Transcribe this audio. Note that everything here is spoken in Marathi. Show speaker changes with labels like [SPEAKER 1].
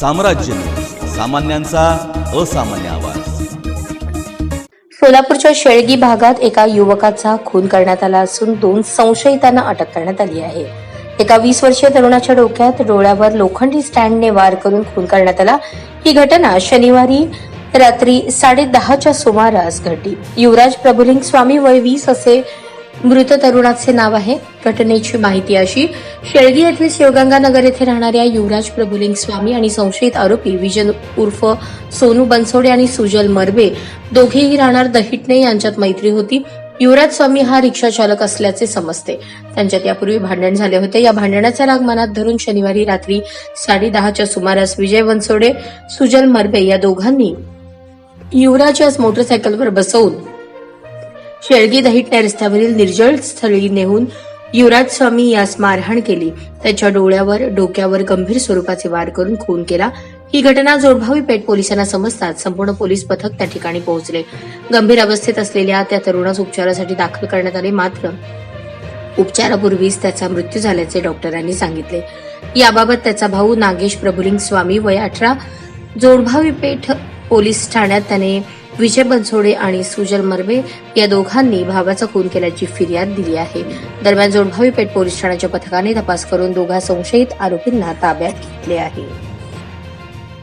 [SPEAKER 1] साम्राज्य सामान्यांचा असामान्य आवाज।
[SPEAKER 2] सोलापूरच्या शेळगी भागात एका युवकाचा खून करण्यात आला असून 2 संशयितांना अटक करण्यात आली आहे। एका 20 वर्षीय तरुणाच्या डोळ्यावर लोखंडी स्टँडने वार करून खून करण्यात आला। ही घटना शनिवारी रात्री 10:30च्या सुमारास घडली। युवराज प्रभुलिंग स्वामी वय 20 असे मृत तरुणाचे नाव आहे। घटनेची माहिती अशी, शेळगी येथील शिवगंगा नगर येथे राहणाऱ्या युवराज प्रभुलिंग स्वामी आणि संशयित आरोपी विजन उर्फ सोनू बनसोडे आणि सुजल मरबे दोघेही राहणार दहिटणे यांच्यात मैत्री होती। युवराज स्वामी हा रिक्षा चालक असल्याचे समजते। त्यांच्यात यापूर्वी भांडण झाले होते। या भांडणाचा राग मनात धरून शनिवारी रात्री 10:30च्या सुमारास विजय बनसोडे, सुजल मरबे या दोघांनी युवराज यास मोटरसायकलवर बसवून शेळगी दहिटणे रस्त्यावरील निर्जळ स्थळी नेऊन युवराज स्वामी यास मारहाण केली। त्याच्या डोक्यावर गंभीर स्वरूपाचे वार करून खून केला। ही घटना जोडभावी पेठ पोलिसांना समजताच संपूर्ण पोलीस पथक त्या ठिकाणी पोहोचले। गंभीर अवस्थेत असलेल्या त्या तरुणास उपचारासाठी दाखल करण्यात आले, मात्र उपचारापूर्वीच त्याचा मृत्यू झाल्याचे डॉक्टरांनी सांगितले। याबाबत त्याचा भाऊ नागेश प्रभुलिंग स्वामी वय 18 जोडभावी पेठ पोलीस ठाण्यात त्याने विजय बनसोडे आणि सुजल मरबे या दोघांनी भावाचा खून केल्याची फिर्याद दिली आहे। दरम्यान जोडभावी पेठ पोलीस ठाण्याच्या पथकाने तपास करून दोघा संशयित आरोपींना ताब्यात घेतले आहे।